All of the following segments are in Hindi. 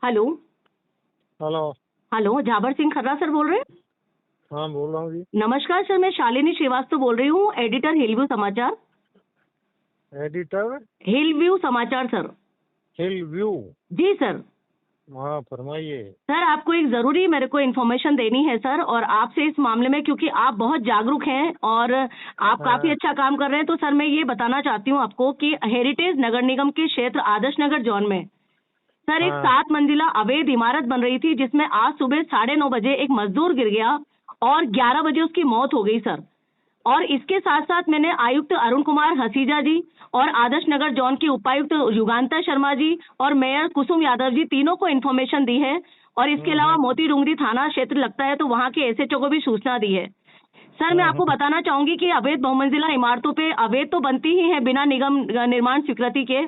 हेलो। हेलो। हेलो, जाबर सिंह खर्रा सर बोल रहे हैं? हाँ, बोल रहा हूँ जी। नमस्कार सर, मैं शालिनी श्रीवास्तव बोल रही हूँ, editor hill view Samachar. Editor hill view Samachar sir. Hill view. जी सर। हाँ, फरमाइए। सर, आपको एक जरूरी मेरे को इन्फॉर्मेशन देनी है सर, और आपसे इस मामले में, क्योंकि आप बहुत जागरूक हैं और आप काफी अच्छा काम कर रहे हैं, तो सर मैं ये बताना चाहती हूँ आपको कि हेरिटेज नगर निगम के क्षेत्र आदर्श नगर जोन में सर एक 7 मंजिला अवैध इमारत बन रही थी, जिसमें आज सुबह 9:30 बजे एक मजदूर गिर गया और 11 बजे उसकी मौत हो गई सर। और इसके साथ साथ मैंने आयुक्त अरुण कुमार हसीजा जी और आदर्श नगर जोन के उपायुक्त युगांता शर्मा जी और मेयर कुसुम यादव जी, तीनों को इन्फॉर्मेशन दी है। और इसके अलावा मोती डूंगरी थाना क्षेत्र लगता है, तो वहाँ के एसएचओ को भी सूचना दी है। सर, मैं आपको बताना चाहूंगी कि अवैध बहुमंजिला इमारतों पे अवैध तो बनती ही है बिना निगम निर्माण स्वीकृति के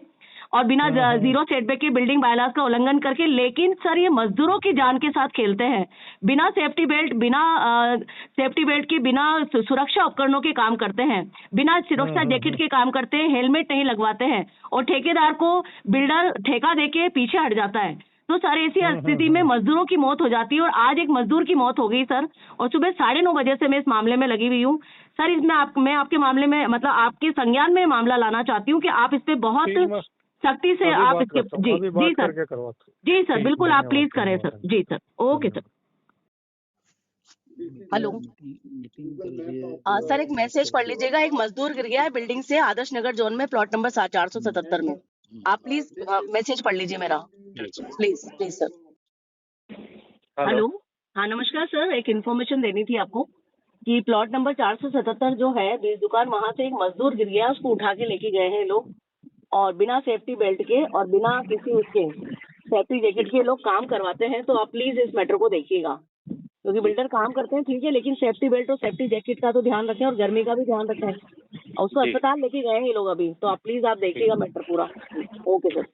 और बिना जीरो सेटबैक के बिल्डिंग बायलाज का उल्लंघन करके, लेकिन सर ये मजदूरों की जान के साथ खेलते हैं। बिना सेफ्टी बेल्ट के, बिना सुरक्षा उपकरणों के काम करते हैं, बिना सुरक्षा जैकेट के काम करते हैं, हेलमेट नहीं लगवाते हैं और ठेकेदार को बिल्डर ठेका देके पीछे हट जाता है। तो सर ऐसी स्थिति में मजदूरों की मौत हो जाती है और आज एक मजदूर की मौत हो गई सर, और सुबह 9:30 बजे से मैं इस मामले में लगी हुई हूँ सर। इसमें मैं आपके मामले में, मतलब आपके संज्ञान में मामला लाना चाहती हूँ कि आप इस पे बहुत सख्ती से आप इसके जी सर, जी सर, बिल्कुल आप प्लीज करें सर। जी sir, okay sir. Hello sir, एक मैसेज पढ़ लीजिएगा। एक मजदूर गिर गया है बिल्डिंग से आदर्श नगर जोन में, प्लॉट नंबर 477 में। आप प्लीज मैसेज पढ़ लीजिए मेरा, प्लीज प्लीज सर। हेलो। हाँ नमस्कार सर, एक इन्फॉर्मेशन देनी थी आपको कि प्लॉट नंबर 477 जो है बीज दुकान, वहां से एक मजदूर गिर गया, उसको उठा के लेके गए हैं लोग और बिना सेफ्टी बेल्ट के और बिना किसी उसके सेफ्टी जैकेट के लोग काम करवाते हैं। तो आप प्लीज इस मैटर को देखिएगा, क्योंकि बिल्डर काम करते हैं ठीक है, लेकिन सेफ्टी बेल्ट और सेफ्टी जैकेट का तो ध्यान रखें और गर्मी का भी ध्यान रखें। और उसको अस्पताल लेके गए हैं ये लोग अभी, तो आप प्लीज आप देखिएगा मैटर पूरा। Okay sir.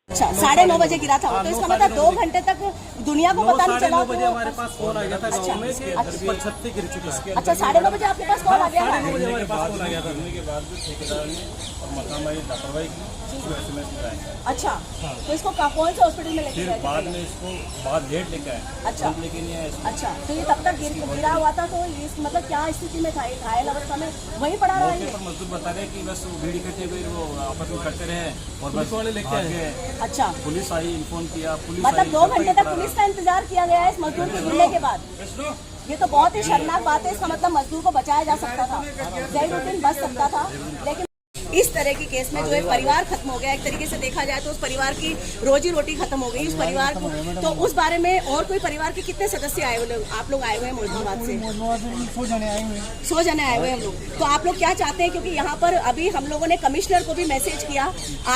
अच्छा, 9:30 बजे गिरा था, तो इसका मतलब 2 घंटे तक दुनिया को पता नहीं चला। 9:30 बजे हमारे पास कॉल आ गया था गांव में कि पर छत पे गिर चुका है। अच्छा, 9:30 बजे आपके पास कॉल आ गया? 9:30 बजे हमारे पास कॉल आ गया था। के बाद ठेकेदार ने और मकान मालिक लापरवाही की, एसएमएस कराया। अच्छा, तो इसको कौन से हॉस्पिटल में लेके गए? बाद में इसको बाद लेट लेके आए। अच्छा, लेके नहीं आए। अच्छा, तो ये तब तक गिरा हुआ था, तो ये मतलब क्या स्थिति में था? घायल अवस्था में वहीं पड़ा रहा है? मजदूर बता रहे कि बस बीड़ी करते हुए वो आपस में करते रहे और बस वाले लेके आए। अच्छा, पुलिस आई, इन्फॉर्म किया, पुलिस मतलब 2 घंटे तक पुलिस का इंतजार किया गया है इस मजदूर के गिरने के बाद। ये तो बहुत ही शर्मनाक बात है। इसका मतलब मजदूर को बचाया जा सकता था, जहीरुद्दीन बच सकता था, लेकिन इस तरह की केस में जो है परिवार खत्म हो गया। एक तरीके से देखा जाए तो उस परिवार की रोजी रोटी खत्म हो गई उस परिवार को। तो उस बारे में और कोई परिवार के कितने सदस्य आए हुए? आप लोग आए हुए हैं मौजूदाबाद से? 100 जने आए हुए हैं। 100 जने आए हुए हैं हम लोग। तो आप लोग क्या चाहते हैं? क्योंकि यहाँ पर अभी हम लोगों ने कमिश्नर को भी मैसेज किया।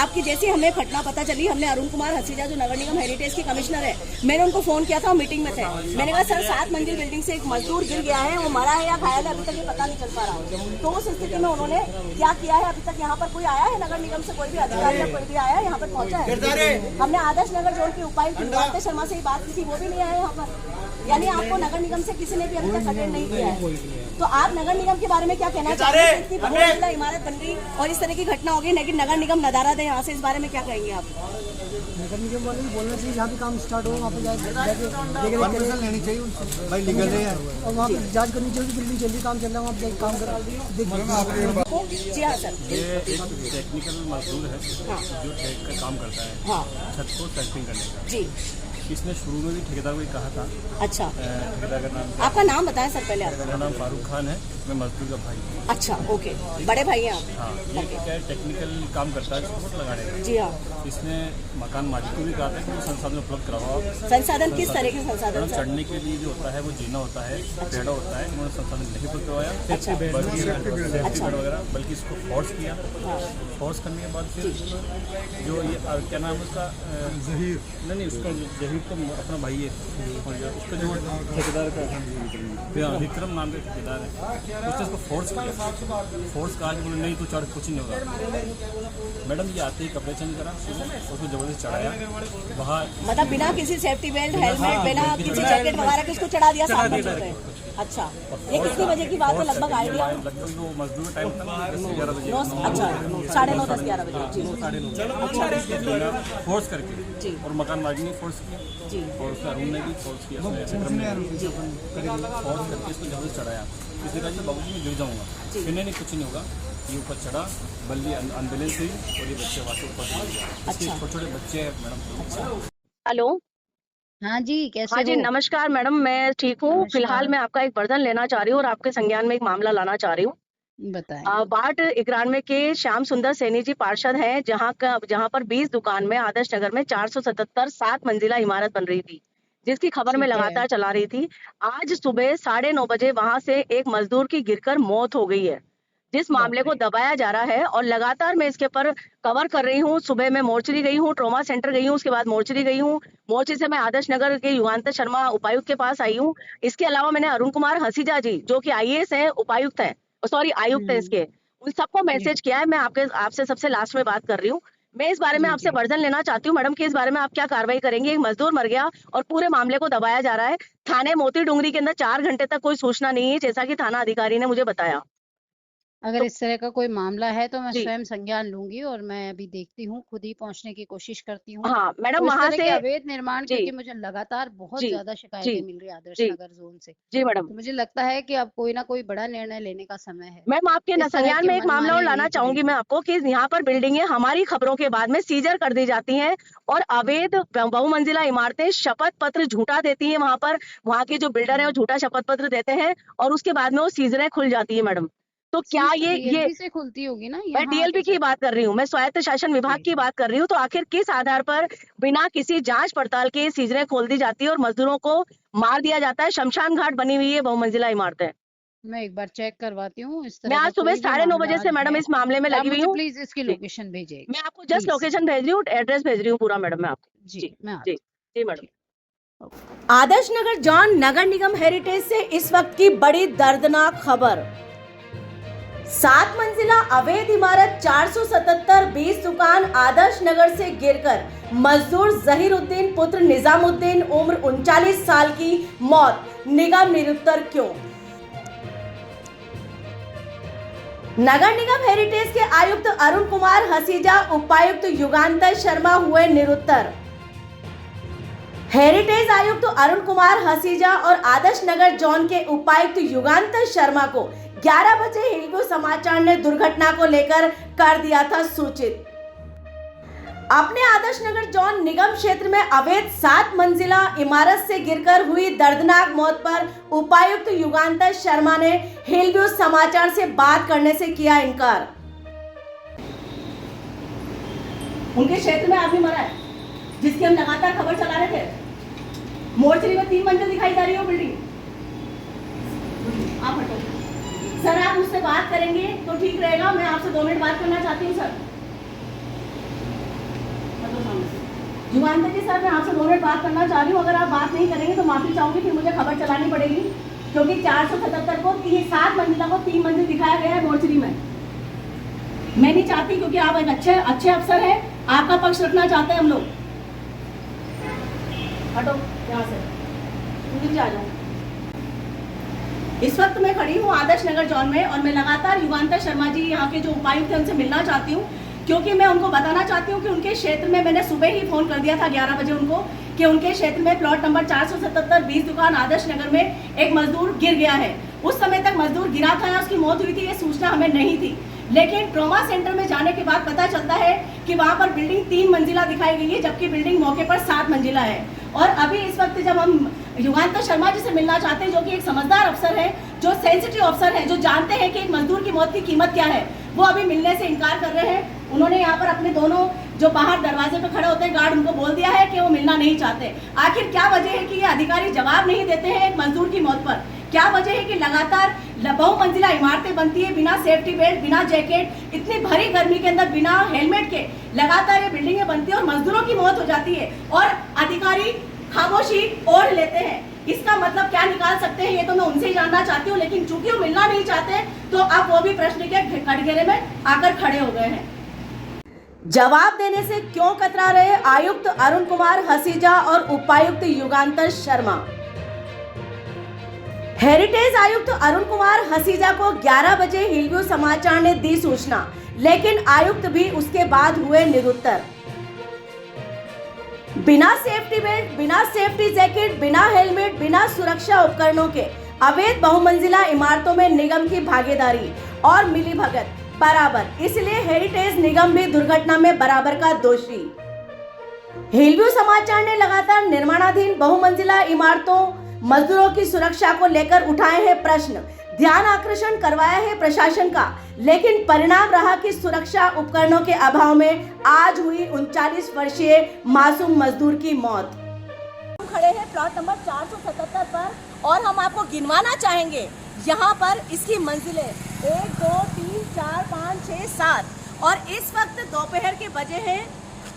आपकी जैसे हमें घटना पता चली, हमने अरुण कुमार हसीजा जो नगर निगम हेरिटेज की कमिश्नर है, मैंने उनको फोन किया था, मीटिंग में थे। मैंने कहा सर 7 मंजिल बिल्डिंग से एक मजदूर गिर गया है, वो मरा है या घायल है अभी तक ये पता नहीं चल पा रहा। तो उस स्थिति में उन्होंने क्या किया है? अभी तक यहाँ पर कोई आया है नगर निगम से? कोई भी अधिकारी या कोई भी आया यहाँ पर पहुंचा है? हमने आदर्श नगर जोन के उपायुक्त युगांता शर्मा से बात की थी, वो भी नहीं आए यहाँ पर। यानी आपको नगर निगम से किसी ने भी अभी तक अटेंड नहीं किया है। तो आप नगर निगम के बारे में क्या कहना चाहते हैं? इतनी बहुमंजिला इमारत बन गई और इस तरह की घटना होगी, लेकिन नगर निगम नदारा दे यहाँ से, इस बारे में क्या कहेंगे आप? नगर निगम वाले भी बोलना चाहिए, जहाँ भी काम स्टार्ट हो वहाँ पे जाके लेनी चाहिए उनसे, भाई निकल रहे हैं, और वहाँ पे जांच करनी चाहिए। बिल्डिंग जल्दी काम चल रहा है, वहाँ पे काम करा देखिए। जी हाँ सर, ये एक टेक्निकल मजदूर है जो ठेक का काम करता है। हाँ, छत को टेस्टिंग करने का। जी, इसने शुरू में भी ठेकेदार को कहा था। अच्छा, ठेकेदार का नाम, आपका नाम बताएं सर पहले। मेरा नाम फारूक खान है, मैं मजदूर का भाई हूँ। अच्छा, ओके, बड़े भाई हैं आप? हाँ, ये क्या है, टेक्निकल काम करता है सपोर्ट लगाने का। जी हाँ, इसने मकान मालिक को भी कहा था कि संसाधन उपलब्ध करवाओ। संसाधन किस तरह के संसाधन? चढ़ने के लिए जो होता है वो जीना होता है, पेड़ा होता है, उन्होंने संसाधन नहीं उपलब्ध करवाया। सेफ्टी बेड वगैरह, बल्कि इसको फोर्स किया। फोर्स करने के बाद फिर जो ये क्या नाम उसका, जहीर नहीं, उसका जहीर तो अपना भाई है, उसका जो ठेकेदार का विक्रम नाम के ठेकेदार है, उसने उसको फोर्स कहा कि बोले नहीं तू चढ़, कुछ नहीं होगा। मैडम ये आते ही कपड़े चेंज करा, उसको जबरदस्ती चढ़ाया वहाँ, मतलब बिना किसी सेफ्टी बेल्ट, हेलमेट, बिना किसी जैकेट वगैरह के उसको चढ़ा दिया 7 मंजिल पे। अच्छा, ये कितने बजे की बात है लगभग आइडिया? लगभग वो मजदूर टाइम था 10-11 बजे। अच्छा, 9:30 10-11 बजे जी। अच्छा, फोर्स करके जी, और मकान मालिक ने फोर्स किया जी, और उसका रूम ने भी फोर्स किया, फोर्स करके इसको जबरदस्त चढ़ाया। इसने कहा जी बाबू जी मैं गिर जाऊँगा, फिर नहीं कुछ नहीं होगा। ये ऊपर चढ़ा, बल्कि एम्बुलेंस हुई और ये बच्चे वहाँ से ऊपर चले गए। अच्छा, छोटे-छोटे बच्चे हैं मैडम। हेलो, हाँ जी, कैसे हाँ जी, हो? नमस्कार मैडम, मैं ठीक हूँ। नमस्कार। फिलहाल मैं आपका एक वर्जन लेना चाह रही हूँ और आपके संज्ञान में एक मामला लाना चाह रही हूँ। बताएं। वार्ड 91 के श्याम सुंदर सैनी जी पार्षद हैं, जहाँ पर 20 दुकान में आदर्श नगर में 477 7 मंजिला इमारत बन रही थी, जिसकी खबर मैं ठीक है। लगातार चला रही थी। आज सुबह 9:30 बजे वहां से एक मजदूर की गिरकर मौत हो गई है, जिस मामले को दबाया जा रहा है और लगातार मैं इसके पर कवर कर रही हूँ। सुबह मैं मोर्चरी गई हूँ, ट्रॉमा सेंटर गई हूँ, उसके बाद मोर्चरी गई हूँ, मोर्चरी से मैं आदर्श नगर के युगांतर शर्मा उपायुक्त के पास आई हूँ। इसके अलावा मैंने अरुण कुमार हसीजा जी जो कि IAS हैं, उपायुक्त हैं, सॉरी आयुक्त हैं इसके, उन सबको मैसेज किया है। मैं आपसे सबसे लास्ट में बात कर रही हूँ। मैं इस बारे में आपसे वर्जन लेना चाहती हूँ मैडम कि इस बारे में आप क्या कार्रवाई करेंगे। एक मजदूर मर गया और पूरे मामले को दबाया जा रहा है। थाने मोती डूंगरी के अंदर 4 घंटे तक कोई सूचना नहीं है, जैसा कि थाना अधिकारी ने मुझे बताया। अगर इस तरह का कोई मामला है तो मैं जी। स्वयं संज्ञान लूंगी और मैं अभी देखती हूँ, खुद ही पहुंचने की कोशिश करती हूँ। हाँ मैडम, और इस वहां तरह के से अवैध निर्माण, जी क्योंकि मुझे लगातार बहुत जी ज्यादा जी शिकायतें मिल रही है आदर्श जी नगर जोन से, जी मैडम। तो मुझे लगता है कि अब कोई ना कोई बड़ा निर्णय लेने का समय है। मैम आपके इस तरह संज्ञान की में एक मामला और मनमानी लाना नहीं चाहूंगी मैं चलेगी। आपको कि यहाँ पर बिल्डिंगें हमारी खबरों के बाद में सीजर कर दी जाती हैं और अवैध बहुमंजिला इमारतें शपथ पत्र झूठा देती हैं वहां पर। वहां के जो बिल्डर है वो झूठा शपथ पत्र देते हैं और उसके बाद में वो सीजरें खुल जाती है मैडम। तो क्या सीज तो ये DLP से खुलती होगी ना, मैं यहाँ DLP की कैसे? बात कर रही हूँ, मैं स्वायत्त शासन विभाग जी, की बात कर रही हूँ। तो आखिर किस आधार पर बिना किसी जांच पड़ताल के सीजरें खोल दी जाती है और मजदूरों को मार दिया जाता है? शमशान घाट बनी हुई है बहुमंजिला इमारतें। मैं एक बार चेक करवाती हूँ। इस मैं तरह का आज सुबह कोई भी 9:30 मामला बजे से आज मैडम है इस मामले में तो आप लगी हुई मुझे हूँ। प्लीज इसकी जी, लोकेशन भेजिएगा, मैं आपको जस्ट प्लीज। लोकेशन भेज रही हूँ, एड्रेस भेज रही हूँ पूरा मैडम मैं आपको। जी, जी मैं जी आती जी मैडम। हूँ। आदर्श नगर जॉन नगर निगम हेरिटेज से इस वक्त की बड़ी दर्दनाक खबर। 7 मंजिला अवैध इमारत 477 20 दुकान आदर्श नगर से गिरकर मजदूर जहीरुद्दीन पुत्र निजामुद्दीन उम्र 39 साल की मौत, निगम निरुत्तर क्यों? नगर निगम हेरिटेज के आयुक्त अरुण कुमार हसीजा, उपायुक्त युगांतर शर्मा हुए निरुत्तर। हेरिटेज आयुक्त अरुण कुमार हसीजा और आदर्श नगर जोन के उपायुक्त युगांतर शर्मा को 11 बजे हिंदू समाचार ने दुर्घटना को लेकर कर दिया था सूचित। अपने आदर्श नगर जोन निगम क्षेत्र में अवैध 7 मंजिला इमारत से गिरकर हुई दर्दनाक मौत पर उपायुक्त युगांतर शर्मा ने हिलव्यू समाचार से बात करने से किया इनकार। उनके क्षेत्र में आदमी मरा है जिसकी हम लगातार खबर चला रहे थे। मोर्चरी में 3 मंजिल दिखाई जा रही है बिल्डिंग। आप हटो सर, आप मुझसे बात करेंगे तो ठीक रहेगा। मैं आपसे 2 मिनट बात करना चाहती हूँ सर। युगांतर जी सर, मैं आपसे 2 मिनट बात करना चाह रही हूँ। अगर आप बात नहीं करेंगे तो माफी चाहूंगी, फिर मुझे खबर चलानी पड़ेगी, क्योंकि 477 को 7 मंजिला को 3 मंजिल दिखाया गया है मोर्चरी में। मैं नहीं चाहती, क्योंकि आप एक अच्छे अफसर हैं, आपका पक्ष रखना चाहते हैं हम लोग। हटो यहाँ से, नीचे आ जाओ। इस वक्त मैं खड़ी हूँ आदर्श नगर जोन में और मैं लगातार युगांतर शर्मा जी यहाँ के जो उपायुक्त हैं उनसे मिलना चाहती हूँ, क्योंकि मैं उनको बताना चाहती हूँ कि उनके क्षेत्र में मैंने सुबह ही फोन कर दिया था 11 बजे उनको कि उनके क्षेत्र में प्लॉट नंबर 477 20 दुकान आदर्श नगर में एक मजदूर गिर गया है। उस समय तक मजदूर गिरा था या उसकी मौत हुई थी ये सूचना हमें नहीं थी, लेकिन ट्रॉमा सेंटर में जाने के बाद पता चलता है कि वहां पर बिल्डिंग 3 मंजिला दिखाई गई है, जबकि बिल्डिंग मौके पर 7 मंजिला है। और अभी इस वक्त जब हम युगांतर शर्मा जी से मिलना चाहते हैं, जो कि एक समझदार अफसर है, जो सेंसिटिव अफसर है, जो जानते हैं कि एक मजदूर की मौत की कीमत क्या है, वो अभी मिलने से इनकार कर रहे हैं। उन्होंने यहाँ पर अपने दोनों जो बाहर दरवाजे पे खड़े होते हैं गार्ड, उनको बोल दिया है कि वो मिलना नहीं चाहते। आखिर क्या वजह है कि ये अधिकारी जवाब नहीं देते हैं एक मजदूर की मौत पर? क्या वजह है कि लगातार बहुमंजिला इमारतें बनती है बिना सेफ्टी बेल्ट, बिना जैकेट, इतनी भरी गर्मी के अंदर बिना हेलमेट के लगातार ये बिल्डिंगें बनती है और मजदूरों की मौत हो जाती है और अधिकारी खामोशी ओढ़ लेते हैं। इसका मतलब क्या निकाल सकते हैं ये तो मैं उनसे ही जानना चाहती हूँ, लेकिन चूंकि वो मिलना नहीं चाहते तो अब वो भी प्रश्न के कटघरे में आकर खड़े हो गए हैं। जवाब देने से क्यों कतरा रहे आयुक्त अरुण कुमार हसीजा और उपायुक्त युगांतर शर्मा। हेरिटेज आयुक्त अरुण कुमार हसीजा को 11 बजे हिलव्यू समाचार ने दी सूचना, लेकिन आयुक्त भी उसके बाद हुए निरुत्तर। बिना सेफ्टी बेल्ट, बिना सेफ्टी जैकेट, बिना हेलमेट, बिना सुरक्षा उपकरणों के अवैध बहुमंजिला इमारतों में निगम की भागीदारी और मिलीभगत बराबर, इसलिए हेरिटेज निगम भी दुर्घटना में बराबर का दोषी। हिलव्यू समाचार ने लगातार निर्माणाधीन बहुमंजिला इमारतों मजदूरों की सुरक्षा को लेकर उठाए हैं प्रश्न, ध्यान आकर्षण करवाया है प्रशासन का, लेकिन परिणाम रहा कि सुरक्षा उपकरणों के अभाव में आज हुई 39 वर्षीय मासूम मजदूर की मौत। हम खड़े हैं प्लॉट नंबर 477 पर और हम आपको गिनवाना चाहेंगे यहाँ पर इसकी मंजिलें 1, 2, 3, 4, 5, 6, 7 और इस वक्त दोपहर के बजे हैं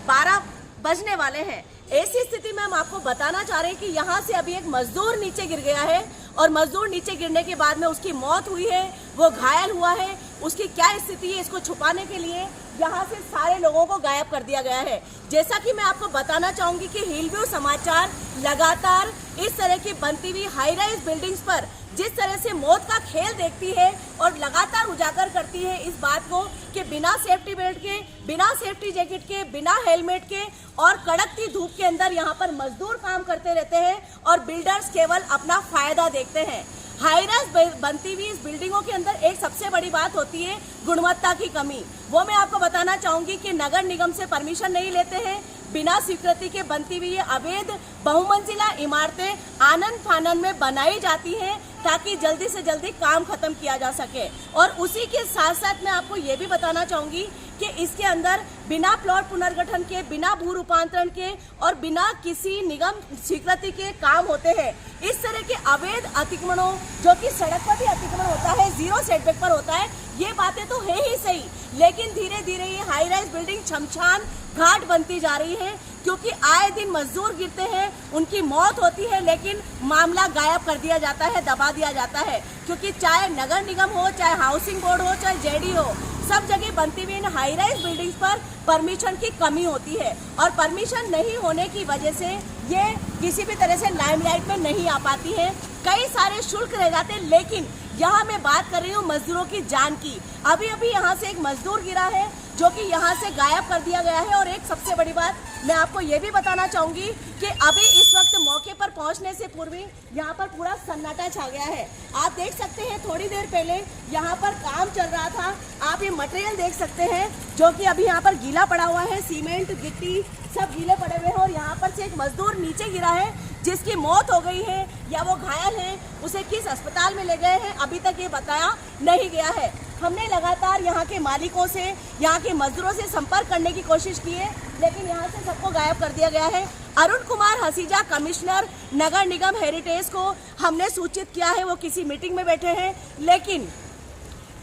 12 बजने वाले हैं। ऐसी स्थिति में हम आपको बताना चाह रहे हैं कि यहाँ से अभी एक मजदूर नीचे गिर गया है और मजदूर नीचे गिरने के बाद में उसकी मौत हुई है, वो घायल हुआ है। उसकी क्या स्थिति है इसको छुपाने के लिए यहाँ से सारे लोगों को गायब कर दिया गया है। जैसा कि मैं आपको बताना चाहूंगी कि हिलव्यू समाचार लगातार इस तरह की बनती हुई हाई राइज बिल्डिंग्स पर जिस तरह से मौत का खेल देखती है और लगातार उजागर करती है इस बात को कि बिना सेफ्टी बेल्ट के, बिना सेफ्टी जैकेट के, बिना हेलमेट के और कड़कती धूप के अंदर यहाँ पर मजदूर काम करते रहते हैं और बिल्डर्स केवल अपना फायदा देखते हैं। हाई राइज बनती हुई इस बिल्डिंगों के अंदर एक सबसे बड़ी बात होती है गुणवत्ता की कमी। वो मैं आपको बताना चाहूंगी कि नगर निगम से परमिशन नहीं लेते हैं, बिना स्वीकृति के बनती हुई ये अवैध बहुमंजिला इमारतें आनन फानन में बनाई जाती हैं ताकि जल्दी से जल्दी काम खत्म किया जा सके। और उसी के साथ साथ मैं आपको ये भी बताना चाहूंगी कि इसके अंदर बिना प्लॉट पुनर्गठन के, बिना भू रूपांतरण के और बिना किसी निगम स्वीकृति के काम होते हैं। इस तरह के अवैध अतिक्रमणों जो कि सड़क पर भी अतिक्रमण होता है, 0 सेटबैक पर होता है, ये बातें तो है ही सही, लेकिन धीरे धीरे ये हाई राइज बिल्डिंग शमशान घाट बनती जा रही है क्योंकि आए दिन मजदूर गिरते हैं, उनकी मौत होती है, लेकिन मामला गायब कर दिया जाता है, दबा दिया जाता है। क्योंकि चाहे नगर निगम हो, चाहे हाउसिंग बोर्ड हो, चाहे जेडी हो, सब जगह बनती हुई इन हाई राइज बिल्डिंग्स पर परमिशन की कमी होती है और परमिशन नहीं होने की वजह से ये किसी भी तरह से लाइमलाइट में नहीं आ पाती है। कई सारे शुल्क रह जाते हैं, लेकिन यहाँ मैं बात कर रही हूँ मजदूरों की जान की। अभी अभी यहाँ से एक मजदूर गिरा है जो कि यहाँ से गायब कर दिया गया है। और एक सबसे बड़ी बात मैं आपको ये भी बताना चाहूंगी कि अभी इस वक्त मौके पर पहुंचने से पूर्व यहाँ पर पूरा सन्नाटा छा गया है। आप देख सकते हैं थोड़ी देर पहले यहाँ पर काम चल रहा था, आप ये मटेरियल देख सकते हैं जो कि अभी यहाँ पर गीला पड़ा हुआ है, सीमेंट गिट्टी सब गीले पड़े हुए हैं और यहाँ पर से एक मजदूर नीचे गिरा है जिसकी मौत हो गई है या वो घायल है, उसे किस अस्पताल में ले गए हैं अभी तक ये बताया नहीं गया है। हमने लगातार यहाँ के मालिकों से, यहाँ के मजदूरों से संपर्क करने की कोशिश की है, लेकिन यहाँ से सबको गायब कर दिया गया है। अरुण कुमार हसीजा कमिश्नर नगर निगम हेरिटेज को हमने सूचित किया है, वो किसी मीटिंग में बैठे हैं, लेकिन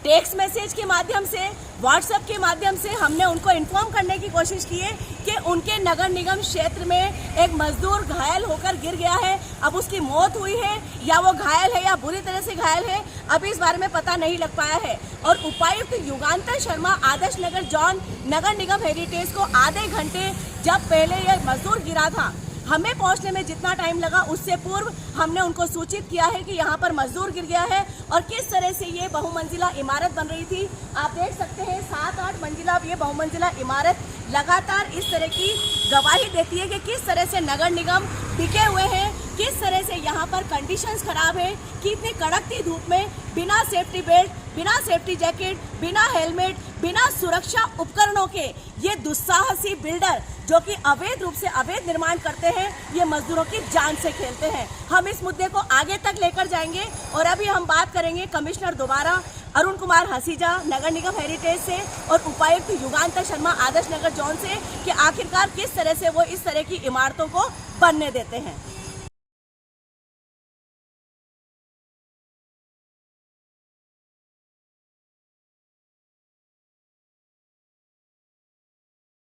टेक्स्ट मैसेज के माध्यम से, व्हाट्सएप के माध्यम से हमने उनको इन्फॉर्म करने की कोशिश की है कि उनके नगर निगम क्षेत्र में एक मजदूर घायल होकर गिर गया है। अब उसकी मौत हुई है या वो घायल है या बुरी तरह से घायल है, अभी इस बारे में पता नहीं लग पाया है। और उपायुक्त युगांतर शर्मा आदर्श नगर जोन नगर निगम हेरिटेज को आधे घंटे जब पहले यह मजदूर गिरा था, हमें पहुंचने में जितना टाइम लगा उससे पूर्व हमने उनको सूचित किया है कि यहाँ पर मजदूर गिर गया है और किस तरह से ये बहुमंजिला इमारत बन रही थी। आप देख सकते हैं 7-8 मंजिला ये बहुमंजिला इमारत लगातार इस तरह की गवाही देती है कि किस तरह से नगर निगम टिके हुए हैं, किस तरह से यहाँ पर कंडीशंस खराब है कि इतनी कड़कती धूप में बिना सेफ्टी बेल्ट, बिना सेफ्टी जैकेट, बिना हेलमेट, बिना सुरक्षा उपकरणों के ये दुस्साहसी बिल्डर जो कि अवैध रूप से अवैध निर्माण करते हैं, ये मजदूरों की जान से खेलते हैं। हम इस मुद्दे को आगे तक लेकर जाएंगे और अभी हम बात करेंगे कमिश्नर दोबारा अरुण कुमार हसीजा नगर निगम हेरिटेज से और उपायुक्त युगांतर शर्मा आदर्श नगर जोन से कि आखिरकार किस तरह से वो इस तरह की इमारतों को बनने देते हैं।